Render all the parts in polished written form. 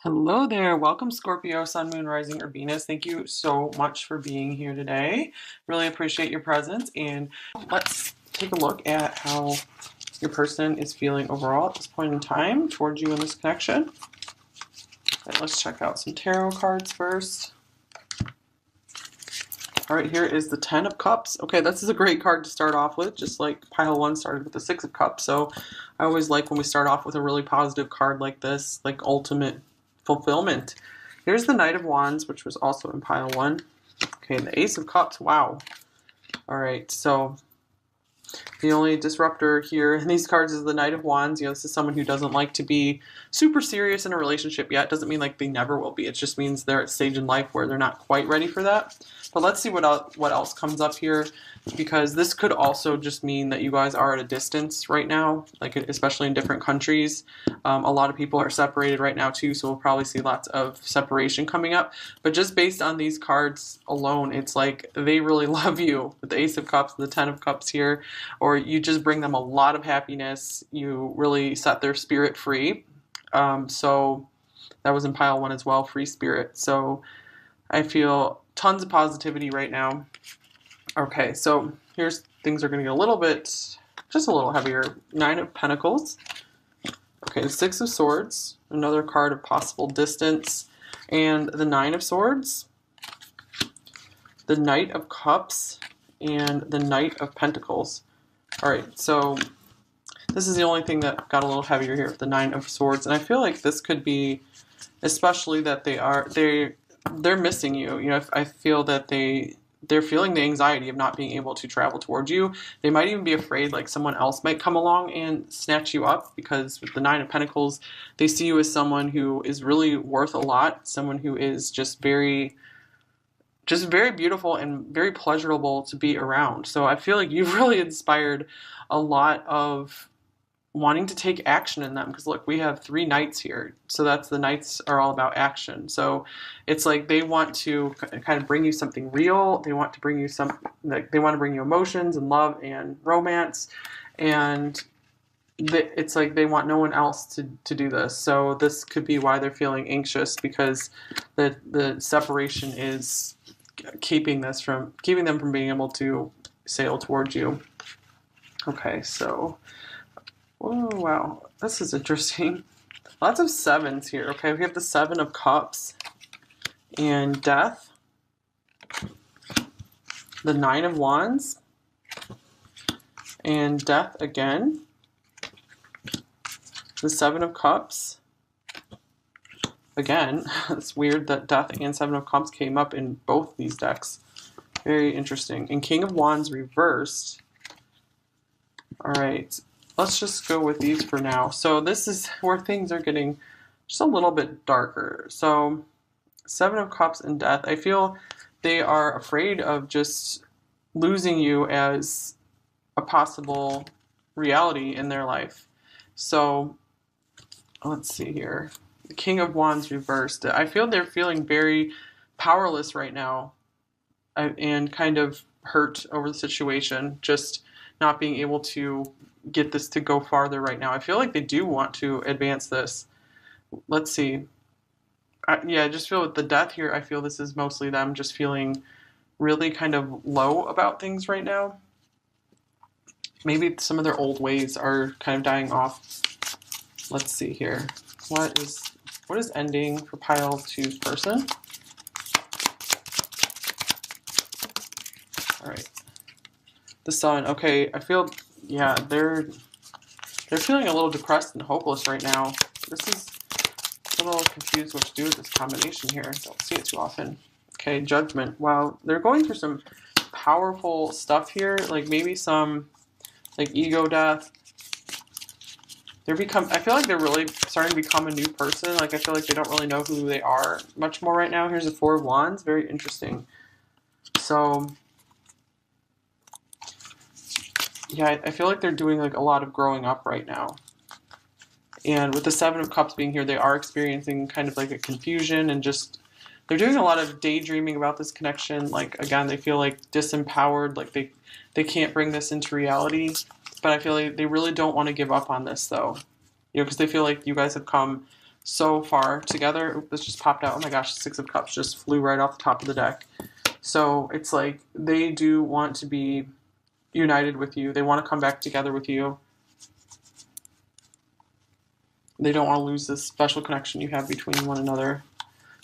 Hello there. Welcome, Scorpio, Sun, Moon, Rising, or Venus. Thank you so much for being here today. Really appreciate your presence. And let's take a look at how your person is feeling overall at this point in time towards you in this connection. Okay, let's check out some tarot cards first. All right, here is the Ten of Cups. Okay, this is a great card to start off with, just like pile one started with the Six of Cups. So I always like when we start off with a really positive card like this, like ultimate fulfillment. Here's the Knight of Wands, which was also in pile one. Okay, the Ace of Cups. Wow. All right, so the only disruptor here in these cards is the Knight of Wands. You know, this is someone who doesn't like to be super serious in a relationship yet. Doesn't mean like they never will be. It just means they're at a stage in life where they're not quite ready for that. But let's see what else comes up here, because this could also just mean that you guys are at a distance right now, like especially in different countries. A lot of people are separated right now too, so we'll probably see lots of separation coming up. But just based on these cards alone, it's like they really love you with the Ace of Cups and the Ten of Cups here, or you just bring them a lot of happiness. You really set their spirit free. So that was in pile one as well, free spirit. So I feel tons of positivity right now. Okay, so here's things are going to get a little bit, just a little heavier. Nine of Pentacles. Okay, the Six of Swords, another card of possible distance. And the Nine of Swords, the Knight of Cups, and the Knight of Pentacles. All right, so this is the only thing that got a little heavier here with the Nine of Swords. And I feel like this could be, especially that they're missing you. You know, I feel that they're feeling the anxiety of not being able to travel towards you. They might even be afraid like someone else might come along and snatch you up, because with the Nine of Pentacles, they see you as someone who is really worth a lot, someone who is just very beautiful and very pleasurable to be around. So I feel like you've really inspired a lot of wanting to take action in them, because look, we have three knights here, so that's the knights are all about action. So it's like they want to kind of bring you something real. They want to bring you they want to bring you emotions and love and romance, and it's like they want no one else to do this. So this could be why they're feeling anxious, because the separation is keeping them from being able to sail towards you. Okay, so oh, wow. This is interesting. Lots of sevens here. Okay, we have the Seven of Cups and Death. The Nine of Wands and Death again. The Seven of Cups. Again, it's weird that Death and Seven of Cups came up in both these decks. Very interesting. And King of Wands reversed. All right. Let's just go with these for now. So this is where things are getting just a little bit darker. So Seven of Cups and Death, I feel they are afraid of just losing you as a possible reality in their life. So let's see here. The King of Wands reversed. I feel they're feeling very powerless right now and kind of hurt over the situation, just not being able to get this to go farther right now. I feel like they do want to advance this. Let's see. I just feel with the Death here, I feel this is mostly them just feeling really kind of low about things right now. Maybe some of their old ways are kind of dying off. Let's see here. What is ending for pile two's person? All right. The Sun. Okay, I feel, yeah, they're feeling a little depressed and hopeless right now. This is a little confused what to do with this combination here. Don't see it too often. Okay, Judgment. Wow, they're going through some powerful stuff here, like maybe some like ego death. I feel like they're really starting to become a new person. Like I feel like they don't really know who they are much more right now. Here's the Four of Wands. Very interesting. So yeah, I feel like they're doing like a lot of growing up right now. And with the Seven of Cups being here, they are experiencing kind of like a confusion, and just they're doing a lot of daydreaming about this connection. Like again, they feel like disempowered, like they can't bring this into reality. But I feel like they really don't want to give up on this though. You know, because they feel like you guys have come so far together. Oop, this just popped out. Oh my gosh, the Six of Cups just flew right off the top of the deck. So it's like they do want to be united with you. They want to come back together with you. They don't want to lose this special connection you have between one another.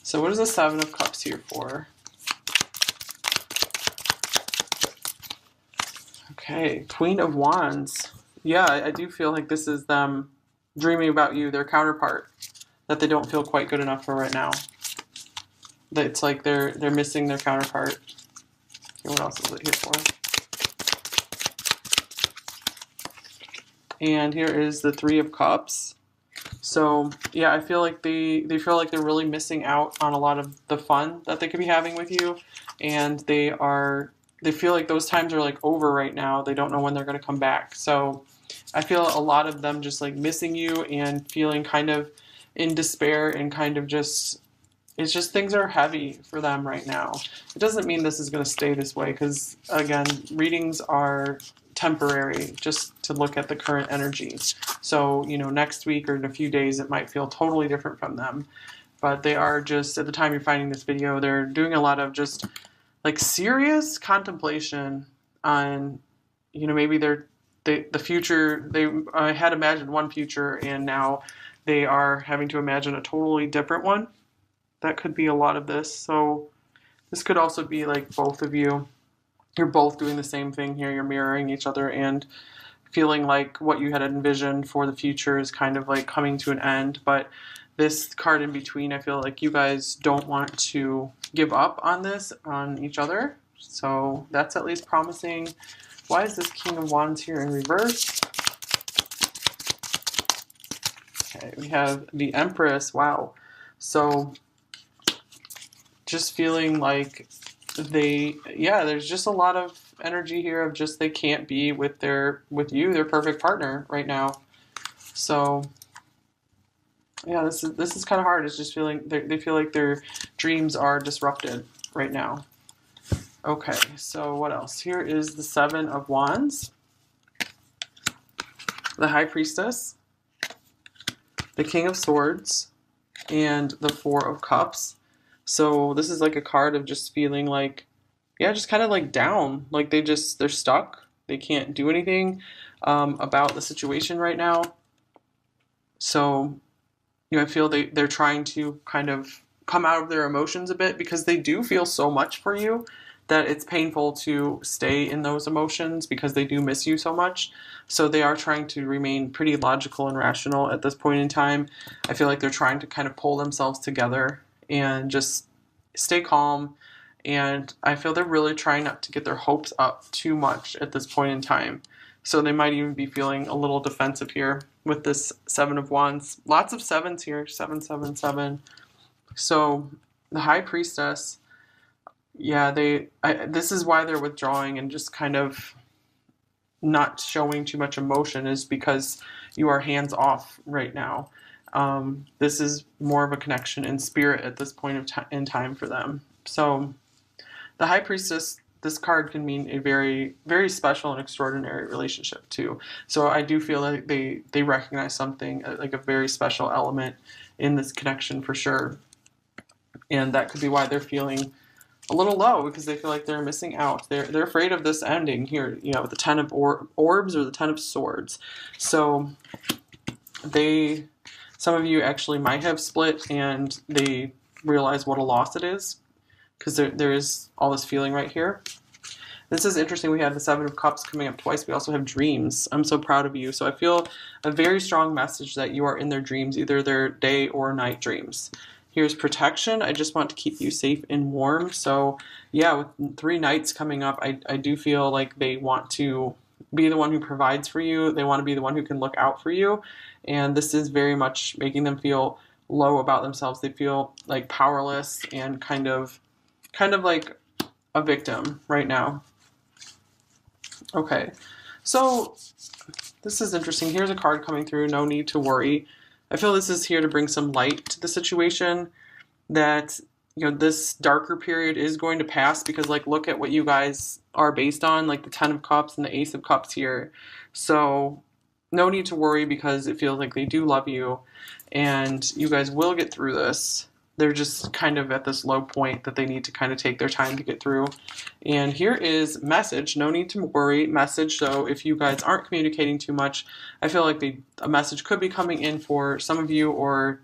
So what is the Seven of Cups here for? Okay, Queen of Wands. Yeah, I do feel like this is them dreaming about you, their counterpart, that they don't feel quite good enough for right now. That it's like they're missing their counterpart. Okay, what else is it here for? And here is the Three of Cups. So yeah, I feel like they feel like they're really missing out on a lot of the fun that they could be having with you, and they feel like those times are like over right now. They don't know when they're going to come back. So I feel a lot of them just like missing you and feeling kind of in despair and kind of just, it's just things are heavy for them right now. It doesn't mean this is going to stay this way because, again, readings are temporary, just to look at the current energy. So, you know, next week or in a few days, it might feel totally different from them. But they are just, at the time you're finding this video, they're doing a lot of just like serious contemplation on, you know, maybe the future. They had imagined one future and now they are having to imagine a totally different one. That could be a lot of this. So this could also be like both of you. You're both doing the same thing here. You're mirroring each other and feeling like what you had envisioned for the future is kind of like coming to an end. But this card in between, I feel like you guys don't want to give up on this, on each other. So that's at least promising. Why is this King of Wands here in reverse? Okay, we have the Empress. Wow. So just feeling like there's just a lot of energy here of just they can't be with their perfect partner right now. So yeah, this is kind of hard. It's just feeling they feel like their dreams are disrupted right now. Okay, so what else? Here is the Seven of Wands, the High Priestess, the King of Swords, and the Four of Cups. So this is like a card of just feeling like, yeah, just kind of like down, like they're stuck. They can't do anything about the situation right now. So, you know, I feel they're trying to kind of come out of their emotions a bit because they do feel so much for you that it's painful to stay in those emotions because they do miss you so much. So they are trying to remain pretty logical and rational at this point in time. I feel like they're trying to kind of pull themselves together and just stay calm. And I feel they're really trying not to get their hopes up too much at this point in time. So they might even be feeling a little defensive here with this Seven of Wands. Lots of sevens here, 7, 7, 7. So the High Priestess, yeah, this is why they're withdrawing and just kind of not showing too much emotion, is because you are hands off right now. This is more of a connection in spirit at this point in time for them. So the High Priestess, this card can mean a very, very special and extraordinary relationship too. So I do feel like they recognize something like a very special element in this connection for sure. And that could be why they're feeling a little low, because they feel like they're missing out. They're afraid of this ending here, you know, with the Ten of Orbs or the Ten of Swords. So some of you actually might have split and they realize what a loss it is, because there is all this feeling right here. This is interesting. We have the Seven of Cups coming up twice. We also have dreams. I'm so proud of you. So I feel a very strong message that you are in their dreams, either their day or night dreams. Here's protection. I just want to keep you safe and warm. So yeah, with 3 nights coming up, I do feel like they want to be the one who provides for you. They want to be the one who can look out for you. And this is very much making them feel low about themselves. They feel like powerless and kind of like a victim right now. Okay, so this is interesting. Here's a card coming through, No Need to Worry. I feel this is here to bring some light to the situation, that, you know, this darker period is going to pass, because like look at what you guys are based on, like the Ten of Cups and the Ace of Cups here. So no need to worry, because it feels like they do love you and you guys will get through this. They're just kind of at this low point that they need to kind of take their time to get through. And here is message. No need to worry. Message. So if you guys aren't communicating too much, I feel like a message could be coming in for some of you, or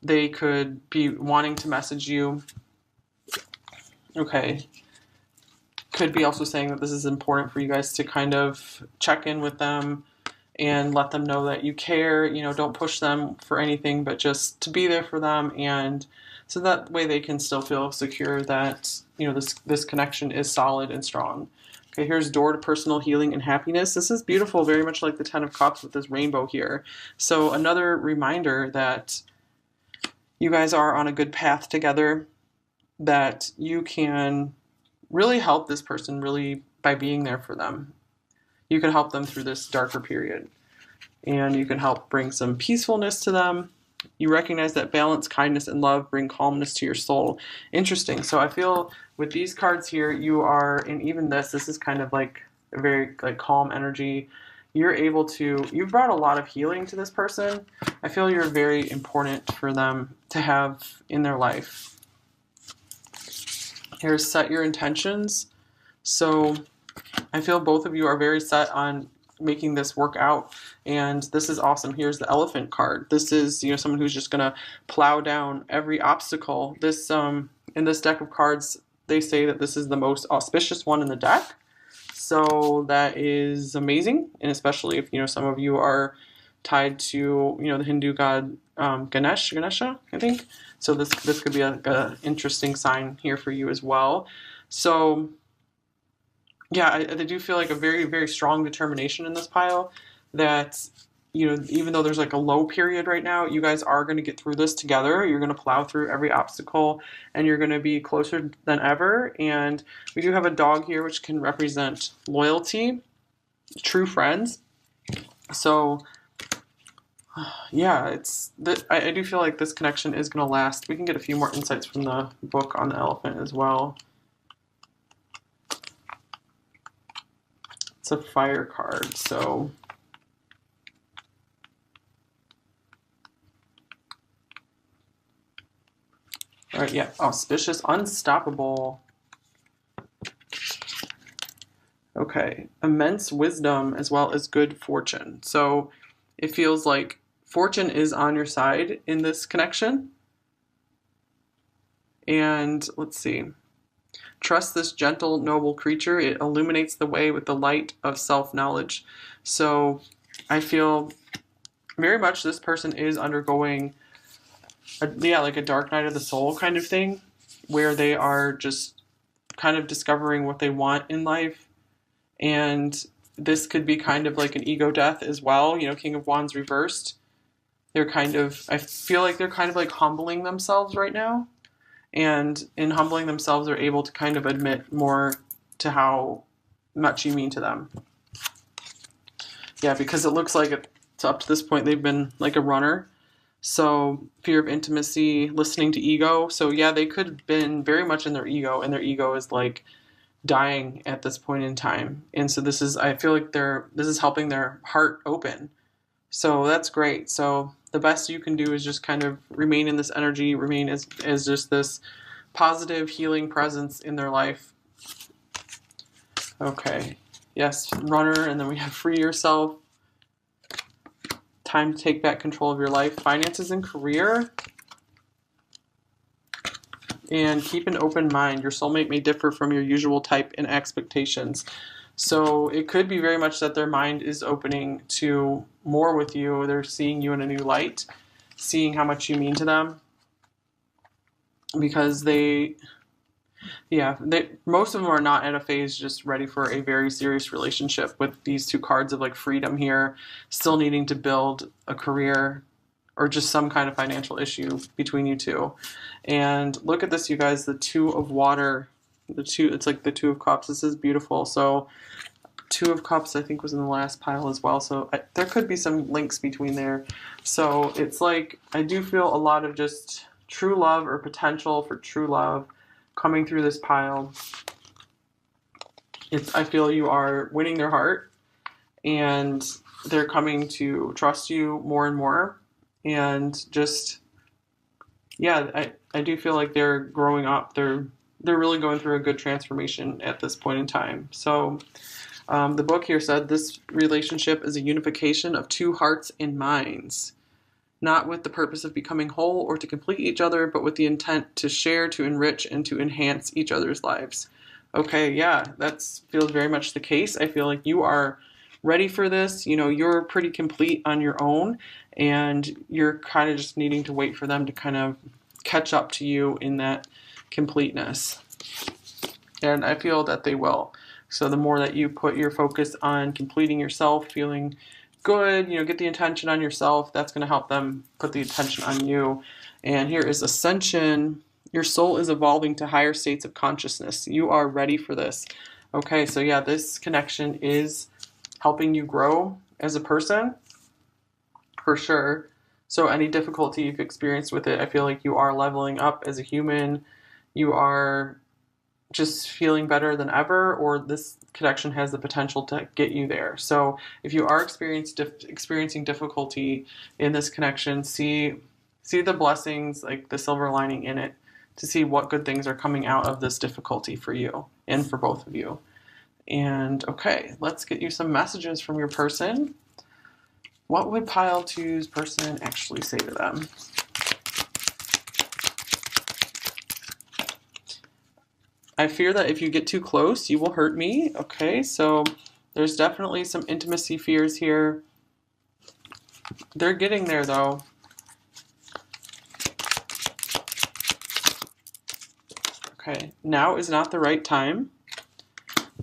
they could be wanting to message you. Okay. Could be also saying that this is important for you guys to kind of check in with them and let them know that you care. You know, don't push them for anything, but just to be there for them, and so that way they can still feel secure that, you know, this connection is solid and strong. Okay, here's door to personal healing and happiness. This is beautiful, very much like the Ten of Cups with this rainbow here. So another reminder that you guys are on a good path together, that you can really help this person really by being there for them. You can help them through this darker period, and you can help bring some peacefulness to them. You recognize that balance, kindness, and love bring calmness to your soul. Interesting. So I feel with these cards here, you are, and even this is kind of like a very like calm energy. You've brought a lot of healing to this person. I feel you're very important for them to have in their life. Here's set your intentions. So I feel both of you are very set on making this work out, and this is awesome. Here's the Elephant card. This is, you know, someone who's just gonna plow down every obstacle. This in this deck of cards, they say that this is the most auspicious one in the deck. So that is amazing, and especially if, you know, some of you are tied to, you know, the Hindu god Ganesha, I think. So this could be a interesting sign here for you as well. So yeah, I do feel like a very, very strong determination in this pile that, you know, even though there's like a low period right now, you guys are going to get through this together. You're going to plow through every obstacle, and you're going to be closer than ever. And we do have a dog here, which can represent loyalty, true friends. So yeah, I do feel like this connection is going to last. We can get a few more insights from the book on the elephant as well. It's a fire card, so all right, yeah, auspicious, unstoppable. Okay, immense wisdom as well as good fortune. So it feels like fortune is on your side in this connection. And let's see. Trust this gentle, noble creature. It illuminates the way with the light of self-knowledge. So I feel very much this person is undergoing like a dark night of the soul kind of thing, where they are just kind of discovering what they want in life. And this could be kind of like an ego death as well. You know, King of Wands reversed. I feel like they're kind of like humbling themselves right now. And in humbling themselves, they're able to kind of admit more to how much you mean to them. Yeah, because it looks like up to this point, they've been like a runner. So fear of intimacy, listening to ego. So yeah, they could have been very much in their ego, and their ego is like dying at this point in time. And so I feel like this is helping their heart open. So that's great. So the best you can do is just kind of remain in this energy, remain as just this positive healing presence in their life. Okay. Yes, runner, and then we have free yourself. Time to take back control of your life. Finances and career. And keep an open mind. Your soulmate may differ from your usual type and expectations. So it could be very much that their mind is opening to more with you. They're seeing you in a new light, seeing how much you mean to them. Because most of them are not at a phase just ready for a very serious relationship, with these two cards of like freedom here, still needing to build a career or just some kind of financial issue between you two. And look at this, you guys, the Two of Water. It's like the Two of Cups. This is beautiful. So Two of Cups, I think, was in the last pile as well. So there could be some links between there. So it's like, I do feel a lot of just true love or potential for true love coming through this pile. I feel you are winning their heart, and they're coming to trust you more and more. and just, yeah, I do feel like they're growing up. They're really going through a good transformation at this point in time. So the book here said this relationship is a unification of two hearts and minds, not with the purpose of becoming whole or to complete each other, but with the intent to share, to enrich, and to enhance each other's lives. Okay, yeah, that feels very much the case. I feel like you are ready for this. You know, you're pretty complete on your own, and you're kind of just needing to wait for them to kind of catch up to you in that completeness. And I feel that they will. So the more that you put your focus on completing yourself, feeling good, you know, get the attention on yourself, that's going to help them put the attention on you. And here is ascension. Your soul is evolving to higher states of consciousness. You are ready for this. Okay, so yeah, this connection is helping you grow as a person, for sure. So any difficulty you've experienced with it, I feel like you are leveling up as a human. You are just feeling better than ever, or this connection has the potential to get you there. So if you are experiencing difficulty in this connection, see the blessings, like the silver lining in it, to see what good things are coming out of this difficulty for you and for both of you. And okay, let's get you some messages from your person. What would pile two's person actually say to them? I fear that if you get too close, you will hurt me. Okay, so there's definitely some intimacy fears here. They're getting there, though. Okay, now is not the right time.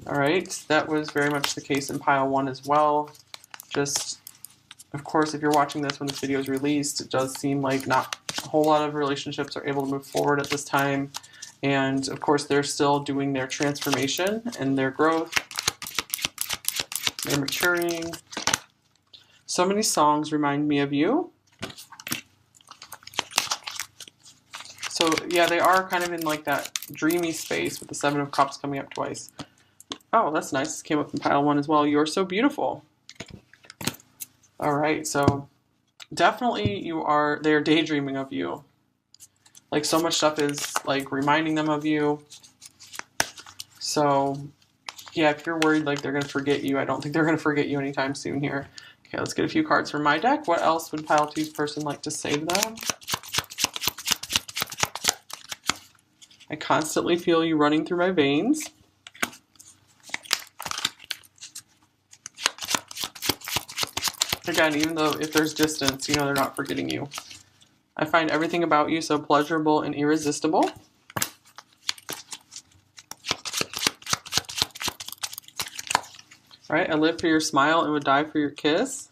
All right, that was very much the case in pile one as well. Just, of course, if you're watching this when this video is released, it does seem like not a whole lot of relationships are able to move forward at this time. And of course, they're still doing their transformation and their growth. They're maturing. So many songs remind me of you. So yeah, they are kind of in like that dreamy space with the Seven of Cups coming up twice. Oh, that's nice. This came up in pile one as well. You're so beautiful. All right, so definitely they're daydreaming of you. Like so much stuff is like reminding them of you. So yeah, if you're worried like they're going to forget you, I don't think they're going to forget you anytime soon here. Okay, let's get a few cards from my deck. What else would pile two's person like to say to them? I constantly feel you running through my veins. Again, even though if there's distance, you know they're not forgetting you. I find everything about you so pleasurable and irresistible. All right, I live for your smile and would die for your kiss.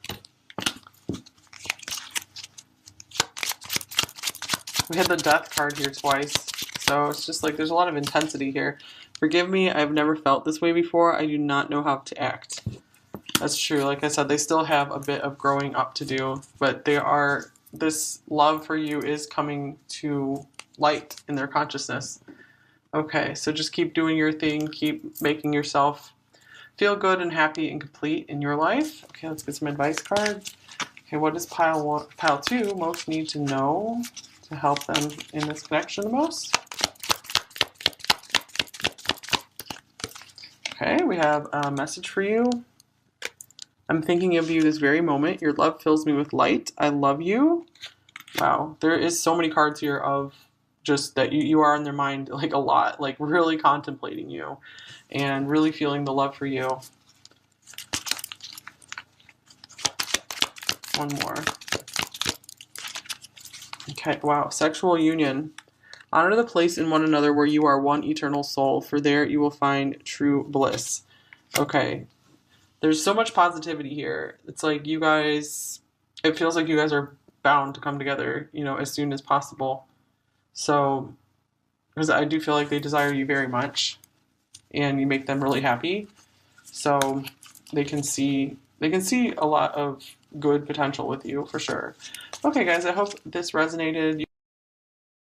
We had the death card here twice. So it's just like there's a lot of intensity here. Forgive me, I've never felt this way before. I do not know how to act. That's true. Like I said, they still have a bit of growing up to do, but this love for you is coming to light in their consciousness. Okay, so just keep doing your thing. Keep making yourself feel good and happy and complete in your life. Okay, let's get some advice cards. Okay, what does pile two most need to know to help them in this connection the most? Okay, we have a message for you. I'm thinking of you this very moment. Your love fills me with light. I love you. Wow, there is so many cards here of just that you are in their mind like a lot, like really contemplating you and really feeling the love for you. One more. Okay, wow, sexual union. Honor the place in one another where you are one eternal soul, for there you will find true bliss. Okay. There's so much positivity here. It's like you guys, it feels like you guys are bound to come together, you know, as soon as possible. So, because I do feel like they desire you very much and you make them really happy. So they can see a lot of good potential with you for sure. Okay guys, I hope this resonated.